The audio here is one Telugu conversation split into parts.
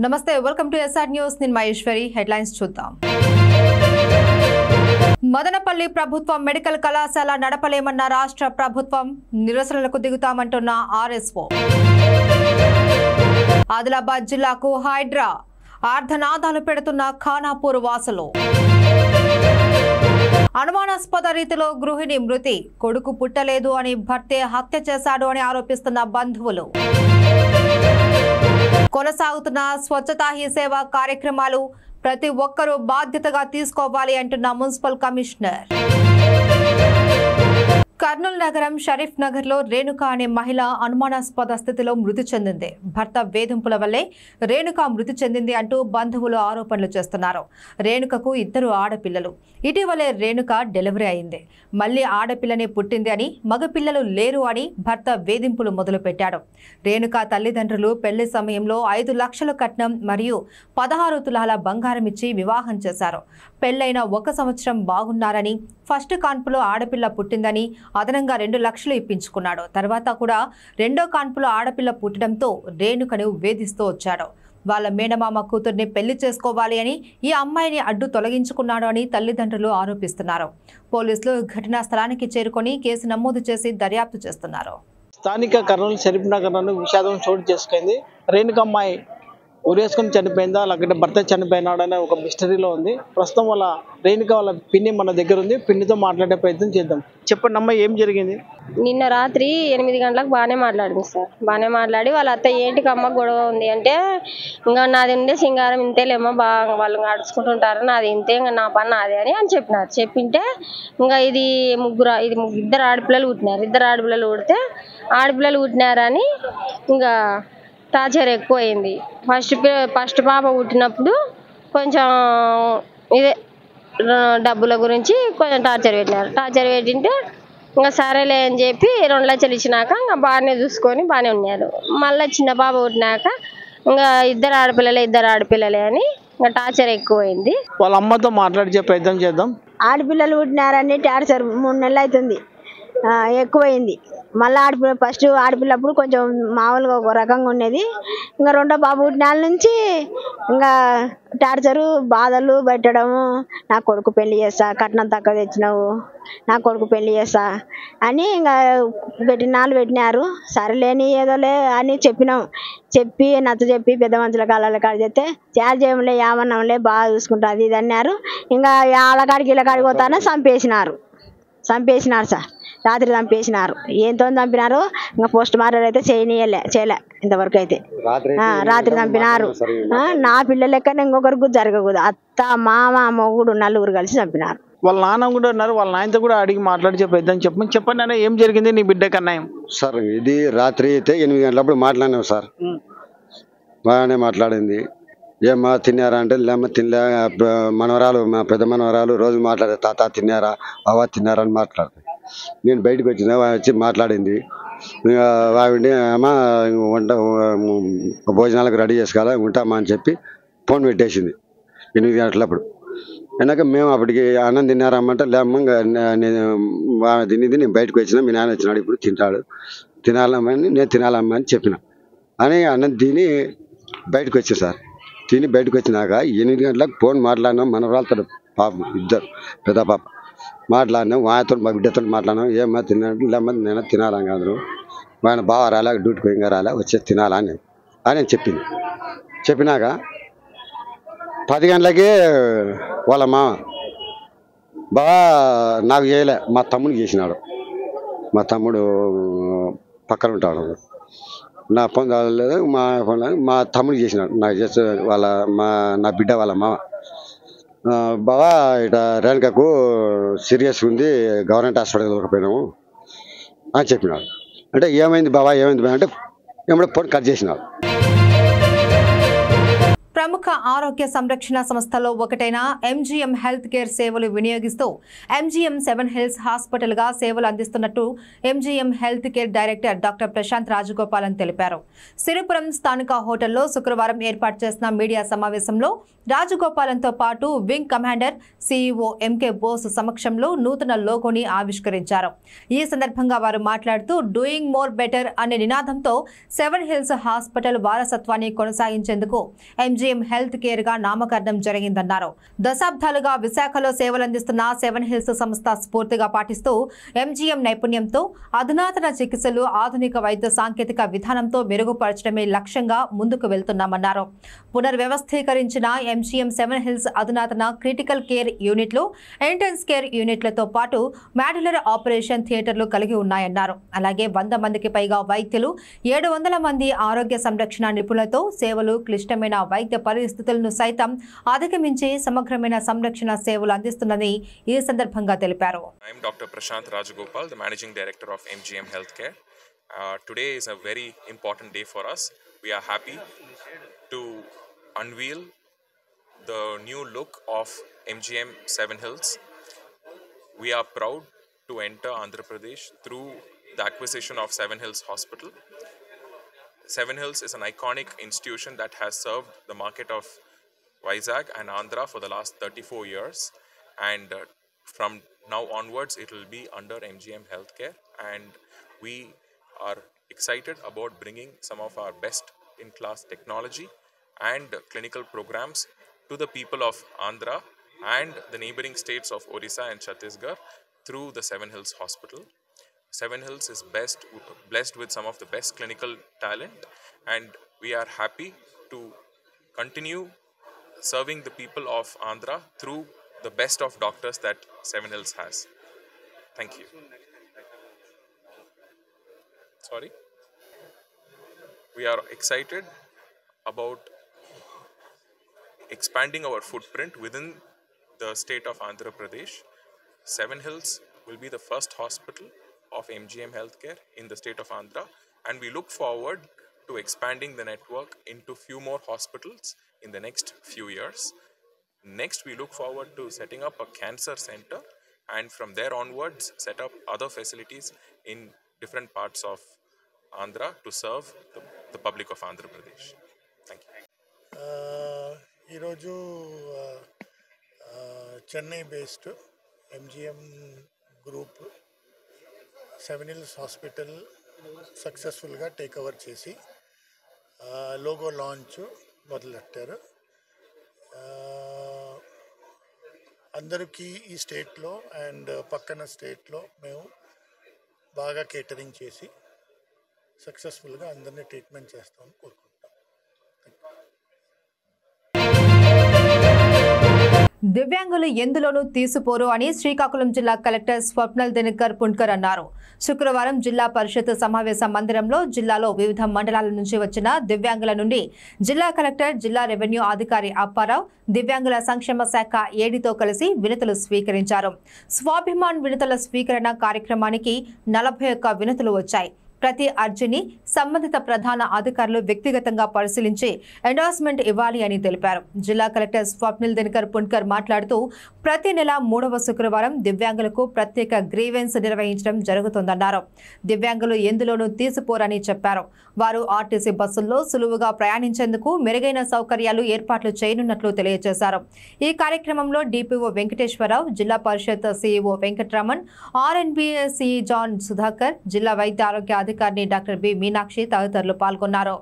నమస్తే, వెల్కమ్ టు ఎస్ఆర్ న్యూస్. నేను మహేశ్వరి. హెడ్లైన్స్ చూద్దాం. మదనపల్లి ప్రభుత్వ మెడికల్ కళాశాల నడపలేమన్న రాష్ట్ర ప్రభుత్వం, నిరసనలకు దిగుతామంటున్న ఆర్ఎస్ఓ. ఆదిలాబాద్ జిల్లాకు హైడ్రా ఆర్ధనాదాలు పెడుతున్న ఖానాపూర్ వాసులు. అనుమానాస్పద రీతిలో గృహిణి మృతి, కొడుకు పుట్టలేదు అని భర్తే హత్య చేశాడు అని ఆరోపిస్తున్న బంధువులు. కొనసాగుతున్న స్వచ్ఛతా హీ సేవ కార్యక్రమాలు ప్రతి ఒక్కరూ బాధ్యతగా తీసుకోవాలి అంటున్న మున్సిపల్ కమిషనర్. కర్నూలు నగరం షరీఫ్ నగర్ లో రేణుక అనే మహిళ అనుమానాస్పద స్థితిలో మృతి చెందింది. భర్త వేధింపుల వల్లే రేణుక మృతి చెందింది అంటూ బంధువులు ఆరోపణలు చేస్తున్నారు. రేణుకకు 2 ఆడపిల్లలు. ఇటీవలే రేణుక డెలివరీ అయింది. మళ్లీ ఆడపిల్లని పుట్టింది అని, మగపిల్లలు లేరు అని భర్త వేధింపులు మొదలుపెట్టాడు. రేణుక తల్లిదండ్రులు పెళ్లి సమయంలో 5 లక్షల కట్నం మరియు 16 తులాల బంగారం ఇచ్చి వివాహం చేశారు. పెళ్లైన 1 సంవత్సరం బాగున్నారని, ఫస్ట్ కాన్పులో ఆడపిల్ల పుట్టిందని అదనంగా 2 లక్షలు ఇప్పించుకున్నాడు. తర్వాత కూడా 2వ కాన్పులో ఆడపిల్ల పుట్టడంతో రేణుకను వేధిస్తూ వచ్చాడు. వాళ్ళ మేనమామ కూతుర్ని పెళ్లి చేసుకోవాలి అని, ఈ అమ్మాయిని అడ్డు తొలగించుకున్నాడు అని తల్లిదండ్రులు ఆరోపిస్తున్నారు. పోలీసులు ఘటనా స్థలానికి చేరుకొని కేసు నమోదు చేసి దర్యాప్తు చేస్తున్నారు. స్థానిక కర్నూలు షరీఫ్ నగర్ నందు విషాదం చోటు చేసుకుంది. రేణుక అమ్మాయి ఉరేసుకొని చనిపోయిందా, లేకపోతే భర్త చనిపోయినాడనే ఒక మిస్టరీలో ఉంది. ప్రస్తుతం వాళ్ళ రేణుక వాళ్ళ పిన్ని మన దగ్గర ఉంది. పిన్నితో మాట్లాడే ప్రయత్నం చేద్దాం. చెప్పండి అమ్మ, ఏం జరిగింది? నిన్న రాత్రి 8 గంటలకు బాగానే మాట్లాడింది సార్. బాగానే మాట్లాడి వాళ్ళ అత్త ఏంటికి అమ్మ గొడవ ఉంది అంటే, ఇంకా నాది ఉండే సింగారం ఇంతేలేమో, బాగా వాళ్ళు అడుచుకుంటుంటారు, నాది ఇంతే, ఇంకా నా పని నాదే అని చెప్పినారు. చెప్పింటే ఇంకా ఇది 2 ఆడపిల్లలు పుట్టినారు. 2 ఆడపిల్లలు పుడితే ఆడపిల్లలు పుట్టినారని ఇంకా టార్చర్ ఎక్కువ అయింది. ఫస్ట్ పాప పుట్టినప్పుడు కొంచెం ఇదే డబ్బుల గురించి కొంచెం టార్చర్ పెట్టినారు. టార్చర్ పెట్టింటే ఇంకా సరేలే అని చెప్పి 2 లక్షలు ఇచ్చినాక ఇంకా బాగానే చూసుకొని బాగానే ఉన్నారు. మళ్ళీ చిన్న పాప పుట్టినాక ఇంకా 2 ఆడపిల్లలే అని ఇంకా టార్చర్ ఎక్కువైంది. వాళ్ళ అమ్మతో మాట్లాడే ప్రయత్నం చేద్దాం. ఆడపిల్లలు పుట్టినారని టార్చర్ 3 నెలలు అవుతుంది, ఎక్కువైంది. మళ్ళీ ఫస్ట్ ఆడపిల్లప్పుడు కొంచెం మామూలుగా ఒక రకంగా ఉండేది. ఇంకా 2వ బాబు పుట్టిన నుంచి ఇంకా టార్చరు, బాధలు పెట్టడము. నా కొడుకు పెళ్లి చేస్తా, కట్నం తక్కువ తెచ్చినావు, నా కొడుకు పెళ్లి చేస్తా అని ఇంకా పెట్టినారు. సరేలేని ఏదోలే అని చెప్పినాం. చెప్పి చెప్పి పెద్ద మనుషుల కాళ్ళ కాడ చెప్తే చార్జ్ చేయములే, ఏమన్నాంలే, బాగా చూసుకుంటుంది ఇది అన్నారు. ఇంకా వాళ్ళకాడికి వీళ్ళకాడికి పోతానే చంపేసినారు సార్. రాత్రి చంపేసినారు. ఏంతో చంపినారు, ఇంకా పోస్ట్ మార్టం అయితే చేయలే ఇంతవరకు అయితే. రాత్రి చంపినారు. నా పిల్లల లెక్కనే ఇంకొకరికి జరగకూడదు. అత్త, మామ, మొగుడు 4 కలిసి చంపినారు. వాళ్ళ నాన్న కూడా ఉన్నారు. వాళ్ళ నాయనతో కూడా అడిగి మాట్లాడి ప్రయత్నం చెప్పండి అన్న, ఏం జరిగింది నీ బిడ్డకి అన్నాయం? సార్ ఇది రాత్రి అయితే 8 గంటలప్పుడు మాట్లాడినాం సార్. బాగానే మాట్లాడింది. ఏమ్మా తిన్నారా అంటే, లేమ్మా తినలే. మనవరాలు, మా పెద్ద మనవరాలు రోజు మాట్లాడే, తాత తిన్నారా, అవ్వ తిన్నారా అని మాట్లాడుతుంది. నేను బయటకు వచ్చిన వచ్చి మాట్లాడింది. వాడి అమ్మ వంట భోజనాలకు రెడీ చేసుకోవాలా, ఉంటామా అని చెప్పి ఫోన్ పెట్టేసింది 8 గంటలప్పుడు. వెనక మేము అప్పటికి అన్నం తిన్నారమ్మంటే, లేమ్మ తినేది నేను బయటకు వచ్చిన, మీ నాన్న వచ్చినాడు, ఇప్పుడు తినాలమ్మని నేను తినాలమ్మా అని చెప్పిన అని అన్నం తిని బయటకు వచ్చా సార్. తిని బయటకు వచ్చినాక 8 గంటలకు ఫోన్ మాట్లాడినాం. మనవరాలతో పాప 2 పెద్ద పాప మాట్లాడినాం. వాయతో మా బిడ్డతో మాట్లాడినాం. ఏమన్నా తిన్నాడు, లేమ్మా నేను తినాలని కాదు, ఆయన బాగా రాలే, డ్యూటీకి ఇంకా రాలే, వచ్చేసి తినాలా అని చెప్పింది. చెప్పినాక 10 గంటలకి వాళ్ళ మామ బాగా నాకు చేయలే, మా తమ్ముడికి చేసినాడు. మా తమ్ముడు పక్కన ఉంటాడు, నా ఫోన్ లేదు, మా తమ్ముడికి చేసినాడు. నాకు చేస్తే నా బిడ్డ వాళ్ళ మామ బాగా ఇట రేణుకకు సీరియస్గా ఉంది, గవర్నమెంట్ హాస్పిటల్ దొరకపోయినాము అని చెప్పినాడు. అంటే ఏమైంది బాబా, ఏమైంది అంటే ఏమంటే ఫోన్ కట్ చేసినాడు. ప్రముఖ ఆరోగ్య సంరక్షణ సంస్థలో ఒకటైన ఎంజీఎం హెల్త్ కేర్ సేవలు వినియోగిస్తూ ఎంజీఎం 7 హిల్స్ హాస్పిటల్గా సేవలు అందిస్తున్నట్టు MGM health care director doctor Prashant Rajagopalan తెలిపారు. సిరిపురం స్థానిక హోటల్లో శుక్రవారం ఏర్పాటు చేసిన మీడియా సమావేశంలో రాజగోపాలన్తో పాటు wing commander CEO MK Bose సమక్షంలో నూతన లోగోని ఆవిష్కరించారు. ఈ సందర్భంగా వారు మాట్లాడుతూ డూయింగ్ మోర్ బెటర్ అనే నినాదంతో 7 హిల్స్ హాస్పిటల్ వారసత్వాన్ని కొనసాగించేందుకు ఎంజీఎం హెల్త్ కేర్ గా నామకరణం జరిగిందన్నారు. దశాబ్దాలుగా విశాఖలో సేవలందిస్తున్న 7 హిల్స్ సంస్థ స్ఫూర్తిగా పాటిస్తూ ఎంజీఎం నైపుణ్యంతో అధునాతన చికిత్సలు ఆధునిక వైద్య సాంకేతిక విధానంతో మెరుగుపరచడమే లక్ష్యంగా ముందుకు వెళ్తున్నామన్నారు. పునర్వ్యవస్థీకరించిన ఎంజీఎం 7 హిల్స్ అధునాతన క్రిటికల్ కేర్ యూనిట్లు, ఇంటెన్స్ కేర్ యూనిట్లతో పాటు మాడ్యులర్ ఆపరేషన్ థియేటర్లు కలిగి ఉన్నాయన్నారు. అలాగే 100 మందికి పైగా వైద్యులు, 700 మంది ఆరోగ్య సంరక్షణ నిపుణులతో సేవలు, క్లిష్టమైన వైద్య పరిస్థితులను సైతం అధిగమించి సమగ్రమైన సంరక్షణ సేవలు అందిస్తున్నదని ఈ సందర్భంగా తెలిపారు. I am Dr. Prashant Rajagopal, the Managing Director of MGM Healthcare. Today is a very important day for us. We are happy to unveil the new look of MGM 7 Hills. We are proud to enter Andhra Pradesh through the acquisition of 7 Hills Hospital. 7 Hills is an iconic institution that has served the market of Vizag and Andhra for the last 34 years, and from now onwards it will be under MGM Healthcare, and we are excited about bringing some of our best in class technology and clinical programs to the people of Andhra and the neighboring states of Odisha and Chhattisgarh through the 7 Hills Hospital. 7 Hills is blessed with some of the best clinical talent, and we are happy to continue serving the people of Andhra through the best of doctors that 7 Hills has. Thank you. Sorry. We are excited about expanding our footprint within the state of Andhra Pradesh. 7 Hills will be the first hospital of MGM Healthcare in the state of Andhra, and we look forward to expanding the network into few more hospitals in the next few years. Next, we look forward to setting up a cancer center, and from there onwards set up other facilities in different parts of Andhra to serve the public of Andhra Pradesh. Thank you. ఈరోజు Chennai based MGM group 7 Hills hospital సక్సెస్ఫుల్గా టేక్ ఓవర్ చేసి లోగో లాంచ్ మొదలెట్టారు. అందరికీ ఈ స్టేట్లో అండ్ పక్కన స్టేట్లో మేము బాగా కేటరింగ్ చేసి సక్సెస్ఫుల్గా అందరినీ ట్రీట్మెంట్ చేస్తామని కోరుకుంటాం. దివ్యాంగులు ఎందులోనూ తీసిపోరు అని శ్రీకాకుళం జిల్లా కలెక్టర్ స్వప్నల్ దినకర్ పుణ్కర్ అన్నారు. శుక్రవారం జిల్లా పరిషత్ సమావేశ మందిరంలో జిల్లాలో వివిధ మండలాల నుంచి వచ్చిన దివ్యాంగుల నుండి జిల్లా కలెక్టర్, జిల్లా రెవెన్యూ అధికారి అప్పారావు, దివ్యాంగుల సంక్షేమ శాఖ ఏడీతో కలిసి వినతులు స్వీకరించారు. స్వాభిమాన్ వినతుల స్వీకరణ కార్యక్రమానికి 41 వినతులు వచ్చాయి. ప్రతి అర్జీని సంబంధిత ప్రధాన అధికారులు వ్యక్తిగతంగా పరిశీలించి ఎండార్స్మెంట్ ఇవ్వాలి అని తెలిపారు. జిల్లా కలెక్టర్ స్వప్నిల్ దినకర్ పుణ్కర్ మాట్లాడుతూ ప్రతి నెల 3వ శుక్రవారం దివ్యాంగులకు ప్రత్యేక గ్రీవెన్స్ నిర్వహించడం జరుగుతుందన్నారు. దివ్యాంగులు ఎందులోనూ తీసిపోరని చెప్పారు. వారు ఆర్టీసీ బస్సుల్లో సులువుగా ప్రయాణించేందుకు మెరుగైన సౌకర్యాలు ఏర్పాట్లు చేయనున్నట్లు తెలియజేశారు. ఈ కార్యక్రమంలో DPO Venkateswararao, Zilla Parishad CEO Venkataraman, RNB CE John Sudhakar, జిల్లా వైద్య ఆరోగ్య అధికారిని డాక్టర్ బి మీనాక్షి తదితరులు పాల్గొన్నారు.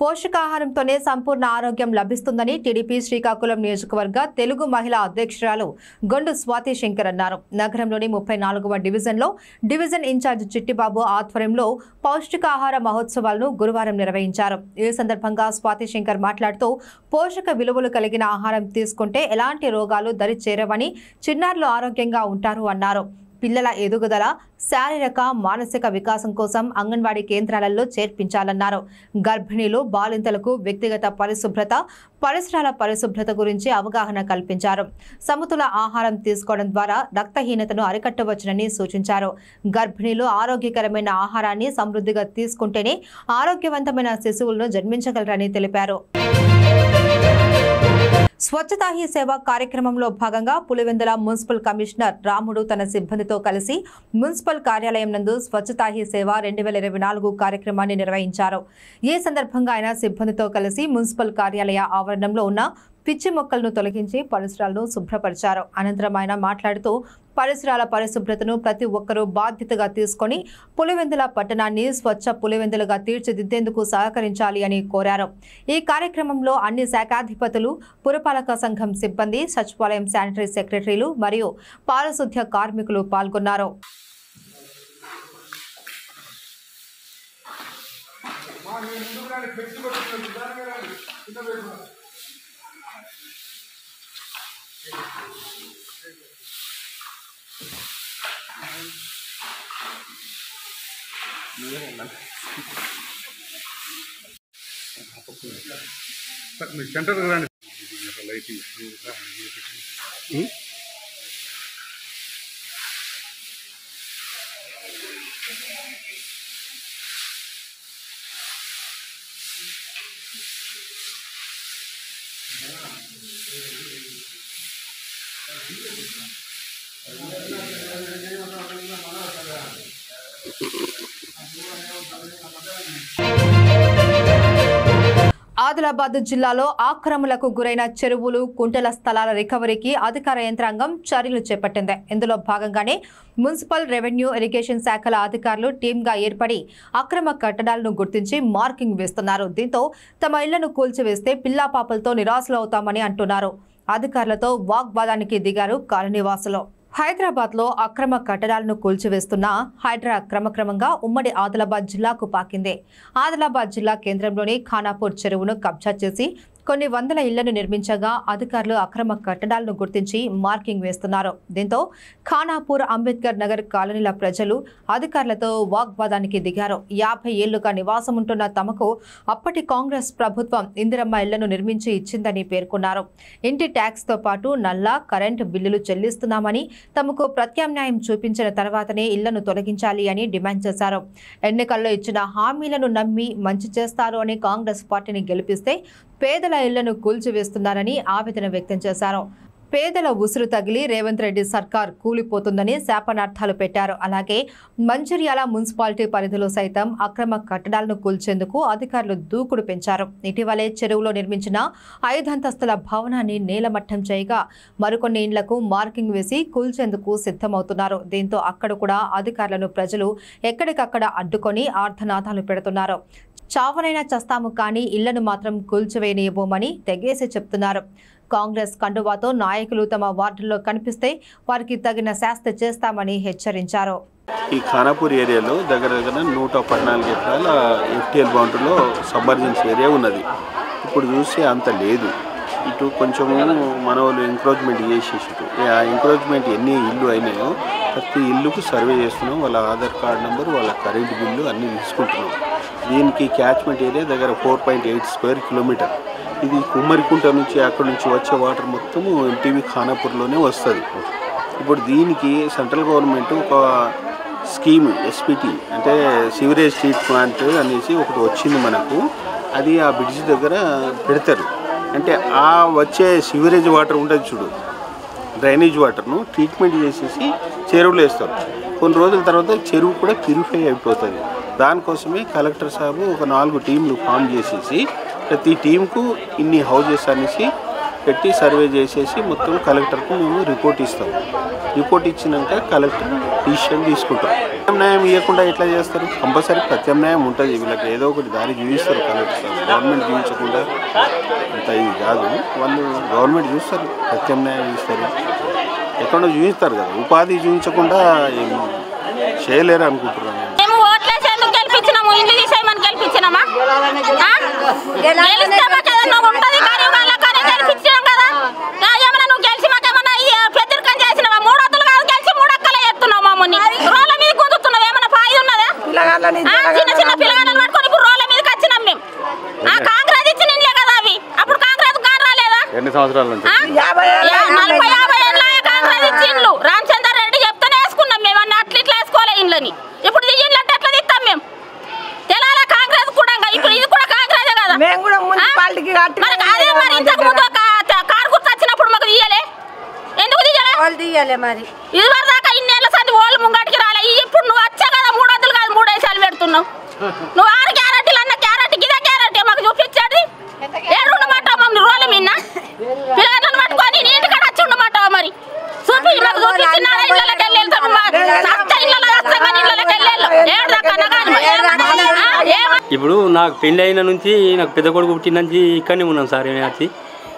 పోషకాహారంతోనే సంపూర్ణ ఆరోగ్యం లభిస్తుందని టీడీపీ శ్రీకాకుళం నియోజకవర్గ తెలుగు మహిళా అధ్యక్షురాలు గొండు స్వాతి శంకర్ అన్నారు. నగరంలోని 34వ డివిజన్లో డివిజన్ ఇన్ఛార్జ్ చిట్టిబాబు ఆధ్వర్యంలో పౌష్టికాహార మహోత్సవాలను గురువారం నిర్వహించారు. ఈ సందర్భంగా స్వాతి శంకర్ మాట్లాడుతూ పోషక విలువలు కలిగిన ఆహారం తీసుకుంటే ఎలాంటి రోగాలు దరి చేరవని, చిన్నారులు ఆరోగ్యంగా ఉంటారు అన్నారు. పిల్లల ఎదుగుదల, శారీరక, మానసిక వికాసం కోసం అంగన్వాడీ కేంద్రాలలో చేర్పించాలన్నారు. గర్భిణీలు, బాలింతలకు వ్యక్తిగత పరిశుభ్రత, పరిసరాల పరిశుభ్రత గురించి అవగాహన కల్పించారు. సమతుల ఆహారం తీసుకోవడం ద్వారా రక్తహీనతను అరికట్టవచ్చునని సూచించారు. గర్భిణీలు ఆరోగ్యకరమైన ఆహారాన్ని సమృద్ధిగా తీసుకుంటేనే ఆరోగ్యవంతమైన శిశువులను జన్మించగలరని తెలిపారు. స్వచ్ఛతా హీ సేవ కార్యక్రమంలో భాగంగా పులివెందుల మున్సిపల్ కమిషనర్ రాముడు తన సిబ్బందితో కలిసి మున్సిపల్ కార్యాలయం నందు స్వచ్ఛతా హీ సేవ 2024 కార్యక్రమాన్ని నిర్వహించారు. ఈ సందర్భంగా ఆయన సిబ్బందితో కలిసి మున్సిపల్ కార్యాలయ ఆవరణంలో ఉన్న పిచ్చి మొక్కలను తొలగించి పరిసరాలను శుభ్రపరిచారు. అనంతరం ఆయన మాట్లాడుతూ పరిసరాల పరిశుభ్రతను ప్రతి ఒక్కరూ బాధ్యతగా తీసుకొని పులివెందుల పట్టణాన్ని స్వచ్ఛ పులివెందులుగా తీర్చిదిద్దేందుకు సహకరించాలి అని కోరారు. ఈ కార్యక్రమంలో అన్ని శాఖాధిపతులు, పురపాలక సంఘం సిబ్బంది, సచివాలయం శానిటరీ సెక్రటరీలు మరియు పారిశుద్ధ్య కార్మికులు పాల్గొన్నారు. సెంటర్ రండి. ఆదిలాబాద్ జిల్లాలో ఆక్రమణలకు గురైన చెరువులు, కుంటల స్థలాల రికవరీకి అధికార యంత్రాంగం చర్యలు చేపట్టింది. ఇందులో భాగంగానే మున్సిపల్, రెవెన్యూ, ఇరిగేషన్ శాఖల అధికారులు టీమ్గా ఏర్పడి అక్రమ కట్టడాలను గుర్తించి మార్కింగ్ వేస్తున్నారు. దీంతో తమ ఇళ్లను కూల్చివేస్తే పిల్లాపాపలతో నిరాశలు అవుతామని అంటున్నారు. అధికారులతో వాగ్వాదానికి దిగారు కాలనీవాసులు. హైదరాబాద్లో అక్రమ కట్టడాలను కూల్చివేస్తున్న హైడ్రా క్రమక్రమంగా ఉమ్మడి ఆదిలాబాద్ జిల్లాకు పాకింది. ఆదిలాబాద్ జిల్లా కేంద్రంలోని ఖానాపూర్ చెరువును కబ్జా చేసి కొన్ని వందల ఇళ్లను నిర్మించగా అధికారులు అక్రమ కట్టడాలను గుర్తించి మార్కింగ్ వేస్తున్నారు. దీంతో ఖానాపూర్, అంబేద్కర్ నగర్ కాలనీల ప్రజలు అధికారులతో వాగ్వాదానికి దిగారు. 50 ఏళ్లుగా నివాసం ఉంటున్న తమకు అప్పటి కాంగ్రెస్ ప్రభుత్వం ఇందిరమ్మ ఇళ్లను నిర్మించి ఇచ్చిందని పేర్కొన్నారు. ఇంటి ట్యాక్స్తో పాటు నల్ల, కరెంటు బిల్లులు చెల్లిస్తున్నామని, తమకు ప్రత్యామ్నాయం చూపించిన తర్వాతనే ఇళ్లను తొలగించాలి అని డిమాండ్ చేశారు. ఎన్నికల్లో ఇచ్చిన హామీలను నమ్మి మంచి చేస్తారు అని కాంగ్రెస్ పార్టీని గెలిపిస్తే పేదల ఇళ్లను కూల్చివేస్తున్నారని ఆవేదన వ్యక్తం చేశారు. పేదల ఉసురు తగిలి రేవంత్ రెడ్డి సర్కార్ కూలిపోతుందని శాపనార్థాలు పెట్టారు. అలాగే మంచిర్యాల మున్సిపాలిటీ పరిధిలో సైతం అక్రమ కట్టడాలను కూల్చేందుకు అధికారులు దూకుడు పెంచారు. ఇటీవలే చెరువులో నిర్మించిన 5 అంతస్తుల భవనాన్ని నేలమట్టం చేయగా మరికొన్ని ఇండ్లకు మార్కింగ్ వేసి కూల్చేందుకు సిద్ధమవుతున్నారు. దీంతో అక్కడ కూడా అధికారులను ప్రజలు ఎక్కడికక్కడ అడ్డుకొని ఆర్ధనాదాలు పెడుతున్నారు. చావనైనా చస్తాము కానీ ఇళ్లను మాత్రం కూల్చివేయనివ్వమని తెగేసి చెప్తున్నారు. కాంగ్రెస్ కండువాతో నాయకులు తమ వార్డుల్లో కనిపిస్తే వారికి తగిన శాస్తి చేస్తామని హెచ్చరించారు. ఈ ఖానాపూర్ ఏరియాలో దగ్గర 114 ఎకరాల FTL బౌండరీలో సబ్మర్జెన్స్ ఏరియా ఉన్నది. ఇప్పుడు చూస్తే అంత లేదు. ఇటు కొంచెం మన వాళ్ళు ఎంక్రోచ్మెంట్ చేసేసారు. ఆ ఎంక్రోచ్మెంట్ ఎన్ని ఇల్లు అయినాయో ప్రతి ఇల్లుకు సర్వే చేస్తున్నాం. వాళ్ళ ఆధార్ కార్డు నెంబర్, వాళ్ళ కరెంటు బిల్లు అన్నీ తీసుకుంటున్నాం. దీనికి క్యాచ్మెంట్ ఏరియా దగ్గర 4.8 స్క్వేర్ కిలోమీటర్. ఇది కుమ్మరికుంట నుంచి అక్కడ నుంచి వచ్చే వాటర్ మొత్తము MTV ఖానాపూర్లోనే వస్తుంది. ఇప్పుడు దీనికి సెంట్రల్ గవర్నమెంట్ ఒక స్కీమ్ SPT అంటే సివరేజ్ ట్రీట్ ప్లాంట్ అనేసి ఒకటి వచ్చింది మనకు. అది ఆ బ్రిడ్జ్ దగ్గర పెడతారు. అంటే ఆ వచ్చే సివరేజ్ వాటర్ ఉంటుంది చూడు, డ్రైనేజ్ వాటర్ను ట్రీట్మెంట్ చేసేసి చెరువులో వేస్తారు. కొన్ని రోజుల తర్వాత చెరువు కూడా ప్యూరిఫై అయిపోతుంది. దానికోసమే కలెక్టర్ సాబు ఒక 4 టీంలు ఫామ్ చేసేసి ప్రతి టీంకు ఇన్ని హౌజెస్ అనేసి పెట్టి సర్వే చేసేసి మొత్తం కలెక్టర్కు మేము రిపోర్ట్ ఇస్తాం. రిపోర్ట్ ఇచ్చినాక కలెక్టర్ డిసిషన్ తీసుకుంటాం. ప్రత్యామ్నాయం ఇవ్వకుండా ఎట్లా చేస్తారు? కంపల్సరీ ప్రత్యామ్నాయం ఉంటుంది. వీళ్ళకి ఏదో ఒకటి దారి చూపిస్తారు కలెక్టర్ సార్. గవర్నమెంట్ చూపించకుండా అంత ఇది కాదు. వాళ్ళు గవర్నమెంట్ చూస్తారు, ప్రత్యామ్నాయం ఇస్తారు, ఎక్కడో చూపిస్తారు కదా. ఉపాధి చూపించకుండా చేయలేరు అనుకుంటున్నాను. చిన్న చిన్న పిల్లగాళ్ళని పట్టుకొని ఇప్పుడు రోడ్ల మీదకి వచ్చినాం మేము. కాంగ్రెస్ ఇచ్చిన ఇండ్లే కదా అవి. అప్పుడు కాంగ్రెస్ గారు రాలేదా? ఎన్ని సంవత్సరాల నుంచి? 40-50 ఏళ్ళ కాంగ్రెస్ ఇచ్చి ఇండ్లు. రామచంద్ర రెడ్డి చెప్తేనే వేసుకున్నాం మేము. అన్ని అట్లా ఇట్లా వేసుకోలే ఇండ్లని. ఇప్పుడు ఈ ఇండ్లు అంటే ఎట్లా తీస్తాం మేము? తెలాల కాంగ్రెస్ కూడా ఇప్పుడు ఇది కూడా కాంగ్రెస్ కదా. అదే మరి ఇంతకు ముందు కారు గుర్తు వచ్చినప్పుడు మాకు తీయలే. ఎందుకు తీయలే? మరి ఇది వరకు దాకా ఇన్నేళ్ళ సంది వాళ్ళు ముంగటికి రాలే. ఇప్పుడు నువ్వు వచ్చా కదా 300 కాదు 3 దేశాలు పెడుతున్నావు. నువ్వు 6 క్యారెట్లు అన్న క్యారెట్ ఇదే క్యారెట్ మాకు చూపించాడు. ఏడు ఉండమంటావు మమ్మల్ని రోడ్ల మీద పిల్లలను పట్టుకొని నీ ఇంటికాడ వచ్చి ఉండమంటావా? మరి చూపి మాకు చూపించినాడా? ఇళ్ళకి వెళ్ళి ఇప్పుడు నాకు పెళ్ళి అయిన నుంచి నాకు పెద్ద కొడుకు పుట్టిన నుంచి ఇక్కడనే ఉన్నాం సార్. వచ్చి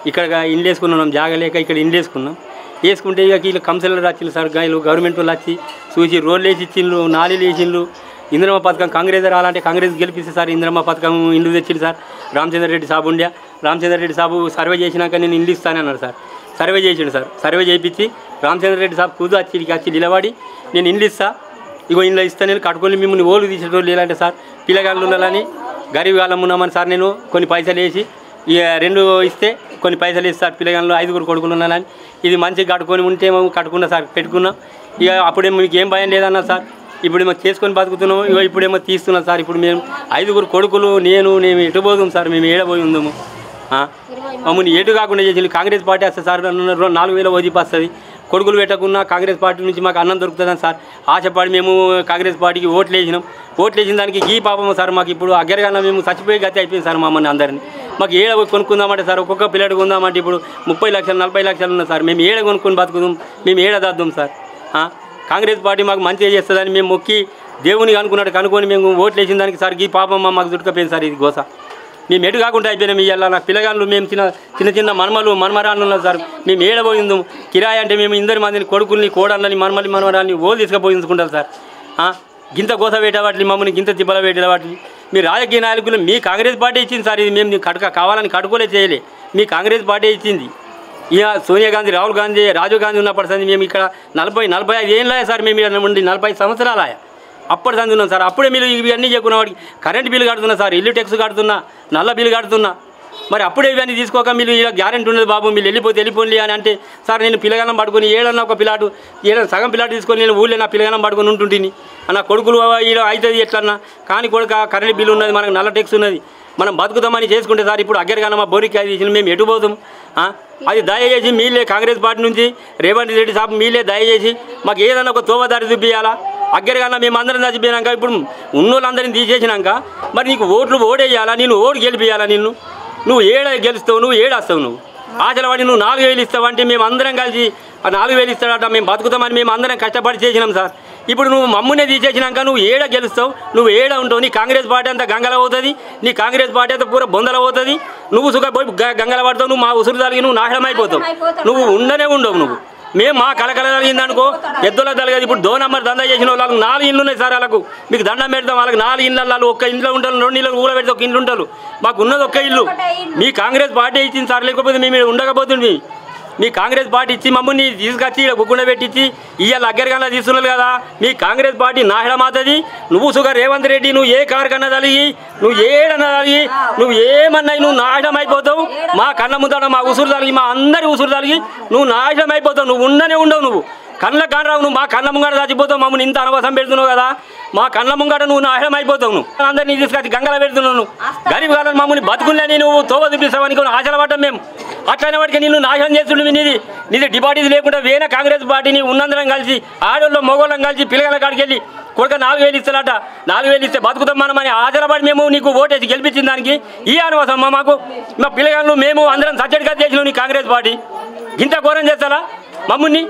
ఇక్కడ ఇండ్లు వేసుకున్నాం, జాగలేక ఇక్కడ ఇండ్లు వేసుకున్నాం. వేసుకుంటే ఇక వీళ్ళు కౌన్సిలర్ వచ్చిండ్రు సార్, వీళ్ళు గవర్నమెంట్ వాళ్ళు వచ్చి చూసి రోడ్లు వేసి ఇచ్చిండ్రు, నాలీలు వేసిండ్రు. ఇందిరమ్మ పథకం కాంగ్రెస్ రావాలంటే కాంగ్రెస్ గెలిపిస్తే సార్ ఇందిరమ్మ పథకం ఇండ్లు తెచ్చిండు సార్. రామచంద్ర రెడ్డి సాబు ఉండే, రామచంద్ర రెడ్డి సాబు సర్వే చేసినాక నేను ఇండ్లు ఇస్తాను అన్నాడు సార్. సర్వే చేసిండు సార్. సర్వే చేయించి రామచంద్ర రెడ్డి సాబు కూదు వచ్చి నిలబడి నేను ఇండ్లు ఇస్తా, ఇగో ఇంట్లో ఇస్తాను, నేను కట్టుకొని మిమ్మల్ని ఓళ్ళు తీసేటోళ్ళు లేదంటే సార్ పిల్లగాళ్ళు ఉండాలని గరీబ్ వాళ్ళం ఉన్నామని సార్ నేను కొన్ని పైసలు వేసి ఇక 2 ఇస్తే కొన్ని పైసలు ఇస్తారు. పిల్లగాళ్ళు 5 కొడుకులు ఉన్నానని ఇది మంచిగా కట్టుకొని ఉంటే కట్టుకున్నా సార్, పెట్టుకున్నాం. ఇక అప్పుడేమో మీకు ఏం భయం లేదన్నా సార్. ఇప్పుడేమో చేసుకొని బతుకుతున్నాము. ఇక ఇప్పుడేమో తీస్తున్నాం సార్. ఇప్పుడు మేము 5 కొడుకులు మేము ఎటు పోదాం సార్? మేము ఏడబోయి ఉందాము. మమ్మల్ని ఎటు కాకుండా చేసి కాంగ్రెస్ పార్టీ వస్తే సార్ 4000 ఓజీపీ వస్తుంది. కొడుకులు పెట్టకున్నా కాంగ్రెస్ పార్టీ నుంచి మాకు అన్నం దొరుకుతుందని సార్ ఆశపడి మేము కాంగ్రెస్ పార్టీకి ఓట్లు వేసినాం. ఓట్లు వేసిన దానికి ఈ పాపం సార్ మాకు ఇప్పుడు అగ్గరగానే మేము చచ్చిపోయి గతి అయిపోయింది సార్. మమ్మల్ని అందరినీ మాకు ఏడ కొనుక్కుందామంటే సార్ ఒక్కొక్క పిల్లడు కొందామంటే ఇప్పుడు 30 లక్షలు 40 లక్షలు ఉన్నాయి సార్. మేము ఏడ కొనుక్కొని బతుకుదాం, మేము ఏడ దాద్దాం సార్. కాంగ్రెస్ పార్టీ మాకు మంచిగా చేస్తుందని మేము మొక్కి దేవుని అనుకున్నట్టు కనుక్కొని మేము ఓట్లు వేసిన దానికి సార్ ఈ పాపం మాకు చుట్టుకపోయింది సార్. ఇది గోస మేము ఎటు కాకుండా అయిపోయినాం. ఇవాళ నాకు పిల్లగాళ్ళు మేము చిన్న మనమరాళ్ళు ఉన్నాం సార్. మేము ఏడబోయిందాం కిరాయి అంటే మేము 2 మందిని కొడుకుల్ని కోడళ్ళని మనమరాల్ని ఓళ్ళు తీసుకుపోయించుకుంటారు సార్. గింత గోస పెట్టేవాటిని మమ్మల్ని గింత తిప్పల పెట్టేవాటిని మీ రాజకీయ నాయకులు మీ కాంగ్రెస్ పార్టీ ఇచ్చింది సార్. ఇది మేము కావాలని కట్టుకోలే చేయలే, మీ కాంగ్రెస్ పార్టీ ఇచ్చింది. ఇక సోనియా గాంధీ, రాహుల్ గాంధీ, రాజీవ్ గాంధీ ఉన్నప్పటి సంది మేము ఇక్కడ 40-45 ఏళ్ళ సార్. మేము ఇక్కడ ఉండి 45 సంవత్సరాలు అప్పటి సంది ఉన్నాం సార్. అప్పుడే మీరు ఇవన్నీ చెప్పుకున్న వాడికి కరెంట్ బిల్లు కడుతున్నా సార్, ఇల్లు ట్యాక్స్ కడుతున్నా, నల్ల బిల్లు కడుతున్నా. మరి అప్పుడే ఇవన్నీ తీసుకోక మీరు ఇలా గ్యారెంటీ ఉండదు బాబు, మీరు వెళ్ళిపోండి అని అంటే సార్ నేను పిల్లగానం పట్టుకొని ఏడన్నా ఒక పిల్లాడు సగం పిల్లాడు తీసుకొని నేను ఊళ్ళో నా పిల్లగానం పట్టుకొని ఉంటుంటిని. నా కొడుకులు ఇలా అవుతుంది ఎట్లన్నా కానీ కొడుక కరెంట్ బిల్లు ఉన్నది, మనకు నల్ల ట్యాక్స్ ఉన్నది, మనం బతుకుతామని చేసుకుంటే సార్ ఇప్పుడు అగ్గరగానే మా బోరికి అది చేసిన మేము ఎటు పోతాం? అది దయచేసి మీలే కాంగ్రెస్ పార్టీ నుంచి రేవంత్ రెడ్డి సాబ్ మీలే దయచేసి మాకు ఏదన్నా ఒక తోవదారి చూపించాలా. అగ్గరగానే మేము అందరం చచ్చిపోయినాక ఇప్పుడు ఉన్నోళ్ళందరినీ తీసేసినాక మరి నీకు ఓడేయాలా, నేను ఓటు గెలిపియాలా? నువ్వు ఏడ గెలుస్తావు, నువ్వు ఏడొస్తావు, నువ్వు ఆశలవాడి నువ్వు 4000 ఇస్తావంటే మేము అందరం కలిసి 4000 ఇస్తాడట మేము బతుకుతామని మేము అందరం కష్టపడి చేసినాం సార్. ఇప్పుడు నువ్వు మమ్మల్ని తీసేసినాక నువ్వు ఏడ గెలుస్తావు, నువ్వు ఏడ ఉంటావు? నీ కాంగ్రెస్ పార్టీ అంతా గంగల అవుతుంది, నీ కాంగ్రెస్ పార్టీ అంతా పూర బొందల అవుతుంది. నువ్వు సుఖపోయి గంగల పడతావు, నువ్వు మా ఉసురు తలిగి నువ్వు నాశనం అయిపోతావు, నువ్వు ఉండనే ఉండవు. నువ్వు మేము మా కలకల కలిగిందనుకో పెద్దోళ్ళ తలగదు. ఇప్పుడు 2 నంబర్ దందా చేసిన వాళ్ళకు 4 ఇళ్ళు ఉన్నాయి సార్. వాళ్ళకు మీకు దండం పెడతాం, వాళ్ళకి 4 ఇళ్ళు, ఒక్క ఇంట్లో ఉంటారు, 2 ఇళ్ళు ఊళ్ళో పెడితే 1 ఇల్లు ఉంటారు. మాకు ఉన్నది 1 ఇల్లు. మీ కాంగ్రెస్ పార్టీ ఇచ్చింది సార్, లేకపోతే మేము ఉండకపోతుంది. మీ కాంగ్రెస్ పార్టీ ఇచ్చి మమ్మల్ని తీసుకొచ్చి గుగ్గుండ పెట్టించి ఇవాళ అగ్గరగానే తీస్తున్నారు కదా. మీ కాంగ్రెస్ పార్టీ నాశనమవుతుంది. నువ్వు సుగర్ రేవంత్ రెడ్డి నువ్వు ఏ కారు కన్నా తలిగి, నువ్వు ఏడన్నా తలిగి, నువ్వు ఏమన్నా నువ్వు నాశనం అయిపోతావు. మా కళ్ళ ముందట మా ఉసురు తలిగి, మా అందరి ఉసురు తలిగి నువ్వు నాశనం అయిపోతావు. నువ్వు ఉండనే ఉండవు, నువ్వు కళ్ళకు కానరావు. నువ్వు మా కళ్ళ ముంగట చచ్చిపోతావు. మమ్మల్ని ఇంత అనవసరం పెడుతున్నావు కదా, మా కళ్ళ ముంగట నువ్వు నాశనం అయిపోతావు. నువ్వు అందరినీ తీసుకొచ్చి గంగల పెడుతున్నావు. నువ్వు గరీబ్ కాలం మమ్మల్ని బతుకులే నువ్వు తోవ చూపిస్తావని ఆశలు పడ్డాం మేము. అట్లనే వాటికి నిన్ను నాశనం చేస్తుండే. నీది డిపాజిట్ లేకుండా వేరే కాంగ్రెస్ పార్టీని ఉన్నందరం కలిసి ఆడోళ్ళు మొగోళ్ళం కలిసి పిల్లగాళ్ళ కాడికి వెళ్ళి కొడుక 4000 ఇస్తారట, 4000 ఇస్తే బతుకుతాం మనమని ఆశలపడి మేము నీకు ఓటేసి గెలిపించిన దానికి ఈ అనవసరం మాకు. మా పిల్లగాళ్ళు మేము అందరం సచ్చడిగా చేసినాం. నీ కాంగ్రెస్ పార్టీ ఇంత ఘోరం చేస్తారా మమ్మల్ని?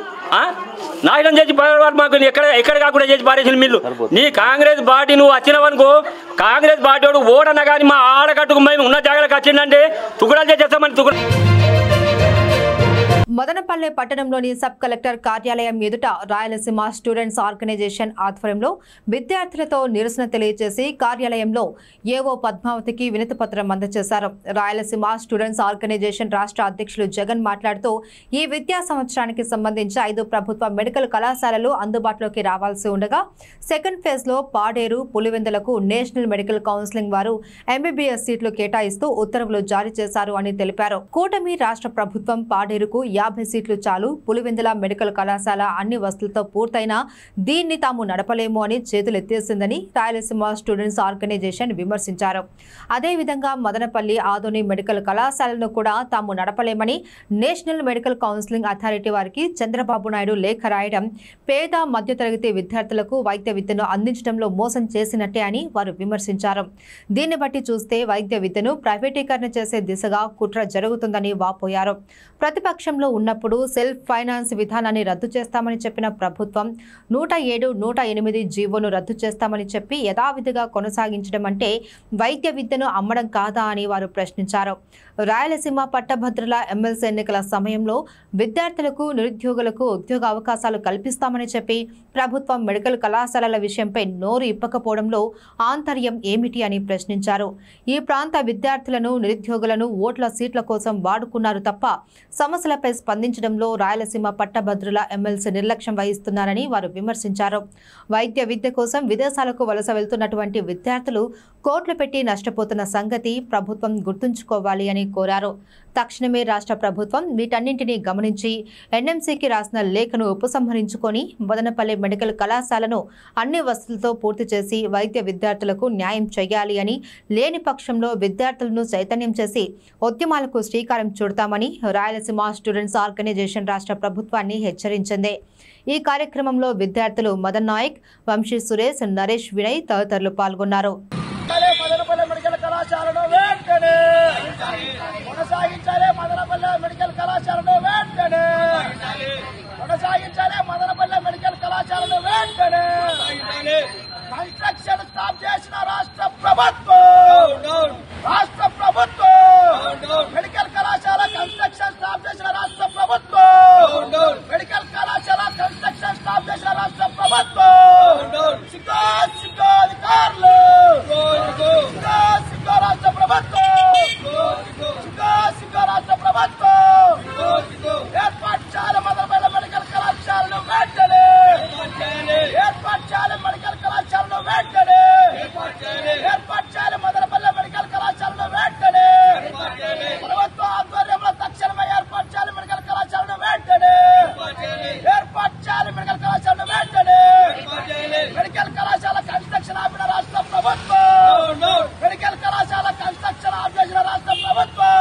నాశనం చేసి మాకు ఎక్కడ కాకుండా చేసి పారేసిన మీరు. నీ కాంగ్రెస్ పార్టీ నువ్వు వచ్చినవనుకో, కాంగ్రెస్ పార్టీ వాడు ఓడన్నా కానీ మా ఆడకట్టుకు మేము ఉన్న జాగ్రత్తకు వచ్చిందంటే తుకుడాలు చేసేస్తామని మదనపల్లె పట్టణంలోని సబ్ కలెక్టర్ కార్యాలయం ఎదుట రాయలసీమ స్టూడెంట్స్ ఆర్గనైజేషన్ ఆధ్వర్యంలో విద్యార్థులతో నిరసన తెలియజేసి కార్యాలయంలో ఏవో పద్మావతికి వినతిపత్రం అందజేశారు. రాయలసీమ స్టూడెంట్స్ ఆర్గనైజేషన్ రాష్ట్ర అధ్యక్షులు జగన్ మాట్లాడుతూ ఈ విద్యా సంవత్సరానికి సంబంధించి 5 ప్రభుత్వ మెడికల్ కళాశాలలు అందుబాటులోకి రావాల్సి ఉండగా సెకండ్ ఫేజ్ లో పాడేరు, పులివెందులకు నేషనల్ మెడికల్ కౌన్సిలింగ్ వారు ఎంబీబీఎస్ సీట్లు కేటాయిస్తూ ఉత్తర్వులు జారీ చేశారు అని తెలిపారు. కూటమి రాష్ట్ర ప్రభుత్వం పాడేరుకు 50 సీట్లు చాలు, పులివెందుల మెడికల్ కళాశాల అన్ని వసతులతో పూర్తయినా దీన్ని తాము నడపలేము అని చేతులెత్తేసిందని రాయలసీమ స్టూడెంట్స్ ఆర్గనైజేషన్ విమర్శించారు. అదేవిధంగా మదనపల్లి ఆదోని మెడికల్ కళాశాలను కూడా తాము నడపలేమని నేషనల్ మెడికల్ కౌన్సిలింగ్ అథారిటీ వారికి చంద్రబాబు నాయుడు లేఖ రాయడం పేద మధ్యతరగతి విద్యార్థులకు వైద్య విద్యను అందించడంలో మోసం చేసినట్టే అని వారు విమర్శించారు. దీన్ని బట్టి చూస్తే వైద్య విద్యను ప్రైవేటీకరణ చేసే దిశగా కుట్ర జరుగుతుందని వాపోయారు. ప్రతిపక్షంలో ఉన్నప్పుడు సెల్ఫ్ ఫైనాన్స్ విధానాన్ని రద్దు చేస్తామని చెప్పిన ప్రభుత్వం 107, 108 జీవోను రద్దు చేస్తామని చెప్పి యథావిధిగా కొనసాగించడం అంటే వైద్య విద్యను అమ్మడం కాదా అని వారు ప్రశ్నించారు. రాయలసీమ పట్టభద్రుల ఎమ్మెల్సీ ఎన్నికల సమయంలో విద్యార్థులకు, నిరుద్యోగులకు ఉద్యోగ అవకాశాలు కల్పిస్తామని చెప్పి ప్రభుత్వం మెడికల్ కళాశాలల విషయంపై నోరు ఇప్పకపోవడంలో ఆంతర్యం ఏమిటి అని ప్రశ్నించారు. ఈ ప్రాంత విద్యార్థులను, నిరుద్యోగులను ఓట్ల సీట్ల కోసం వాడుకున్నారు తప్ప సమస్యలపై స్పందించడంలో రాయలసీమ పట్టభద్రుల ఎమ్మెల్సీ నిర్లక్ష్యం వహిస్తున్నారని వారు విమర్శించారు. వైద్య విద్య కోసం విదేశాలకు వలస వెళ్తున్నటువంటి విద్యార్థులు కోట్లు పెట్టి నష్టపోతున్న సంగతి ప్రభుత్వం గుర్తుంచుకోవాలి అని కోరారు. తక్షణమే రాష్ట్ర ప్రభుత్వం వీటన్నింటినీ గమనించి ఎన్ఎంసీకి రాసిన లేఖను ఉపసంహరించుకొని మదనపల్లి మెడికల్ కళాశాలను అన్ని వసతులతో పూర్తి చేసి వైద్య విద్యార్థులకు న్యాయం చేయాలి అని, లేని పక్షంలో విద్యార్థులను చైతన్యం చేసి ఉద్యమాలకు శ్రీకారం చుడతామని రాయలసీమ స్టూడెంట్స్ ఆర్గనైజేషన్ రాష్ట్ర ప్రభుత్వాన్ని హెచ్చరించింది. ఈ కార్యక్రమంలో విద్యార్థులు మదన్ నాయక్, వంశీ సురేష్, నరేష్ వినయ్ తదితరులు పాల్గొన్నారు. మదనపల్లె మెడికల్ కళాశాలను వెంటనే కొనసాగించాలి. మదనపల్లె మెడికల్ కళాశాలను వెంటనే కొనసాగించాలి. మదనపల్లె మెడికల్ కళాశాలను వెంటనే కన్స్ట్రక్షన్ స్టాప్ చేసిన రాష్ట్ర ప్రభుత్వం మెడికల్ కళాశాల కన్స్ట్రక్షన్ స్టాప్ చేసిన రాష్ట్ర ప్రభుత్వం మెడికల్ కళాశాల కన్స్ట్రక్షన్ స్టాప్ చేసిన రాష్ట్ర ప్రభుత్వం అధికారులు రాష్ట్ర ప్రభుత్వం రాష్ట్ర ప్రభుత్వం ఏర్పాటు చేయాలి. మదనపల్లె మెడికల్ కళాశాలను వెంటనే ఏర్పాటు చేయాలి. మెడికల్ కళాశాలను వెంటనే ఏర్పాటు చేయాలి. మదనపల్లె మెడికల్ కళాశాలను వెంటనే ప్రభుత్వ ఆధ్వర్యంలో తక్షణమే ఏర్పాటు చేయాలి. మెడికల్ కళాశాలను వెంటనే ఏర్పాటు చేయాలి. మెడికల్ కళాశాలను వెంటనే మెడికల్ కళాశాల కన్స్ట్రక్షన్ ఆపిన రాష్ట్ర ప్రభుత్వం మెడికల్ కళాశాల కన్స్ట్రక్షన్ ఆప్ చేసిన రాష్ట్ర ప్రభుత్వం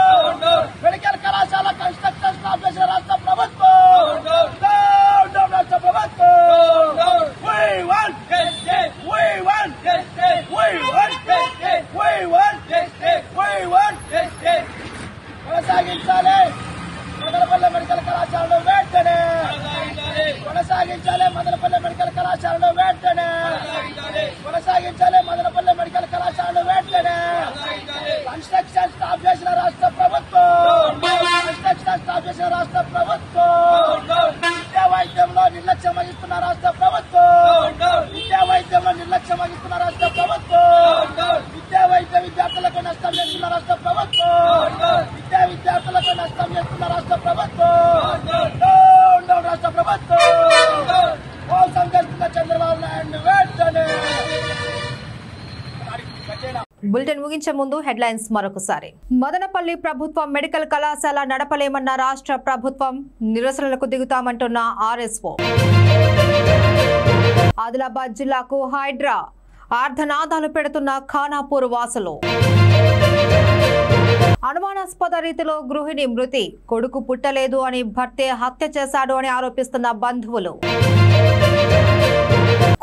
మెడికల్ కళాశాల కన్స్ట్రక్షన్ స్టాప్ చేసిన రాష్ట్ర ప్రభుత్వం రాష్ట్ర ప్రభుత్వం కొనసాగించాలి. మదనపల్లె మెడికల్ కళాశాలను వెంటనే కొనసాగించాలి. మదనపల్లె మెడికల్ కళాశాలను వెంటనే కొనసాగించాలి. మదనపల్లె మెడికల్ కళాశాలను వెంటనే కన్స్ట్రక్షన్ స్టాప్ చేసిన రాష్ట్ర ప్రభుత్వం కన్స్ట్రక్షన్ స్టాప్ చేసిన రాష్ట్ర ప్రభుత్వం విద్యా వైద్యంలో నిర్లక్ష్యం వహిస్తున్న రాష్ట్ర ప్రభుత్వం విద్యా వైద్యంలో నిర్లక్ష్యం వహిస్తున్న రాష్ట్ర ప్రభుత్వం విద్యా వైద్య విద్యార్థులకు నష్టం చేస్తున్న రాష్ట్ర ప్రభుత్వం విద్యార్థులకు నష్టం చేస్తున్న రాష్ట్ర ప్రభుత్వం రాష్ట్ర ప్రభుత్వం మోసం చేస్తున్న చంద్రబాబు నాయుడు వెంటనే. బులెటిన్ ముగించే ముందు హెడ్లైన్స్ మరొకసారి. మదనపల్లి ప్రభుత్వ మెడికల్ కళాశాల నడపలేమన్న రాష్ట్ర ప్రభుత్వం, నిరసనలకు దిగుతామంటున్న ఆర్ఎస్ఓ. ఆదిలాబాద్ జిల్లాకు హైడ్రా, ఆర్ధనాదాలు పెడుతున్న ఖానాపూర్ వాసులు. అనుమానాస్పద రీతిలో గృహిణి మృతి, కొడుకు పుట్టలేదు అని భర్తే హత్య చేశాడు అని ఆరోపిస్తున్న బంధువులు.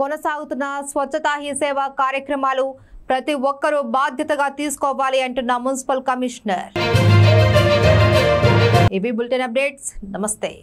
కొనసాగుతున్న స్వచ్ఛతా హీ సేవ కార్యక్రమాలు ప్రతి ఒక్కరూ బాధ్యతగా తీసుకోవాలి అంటున్న మున్సిపల్ కమిషనర్. ఇవి బులెటిన్ అప్డేట్స్. నమస్తే.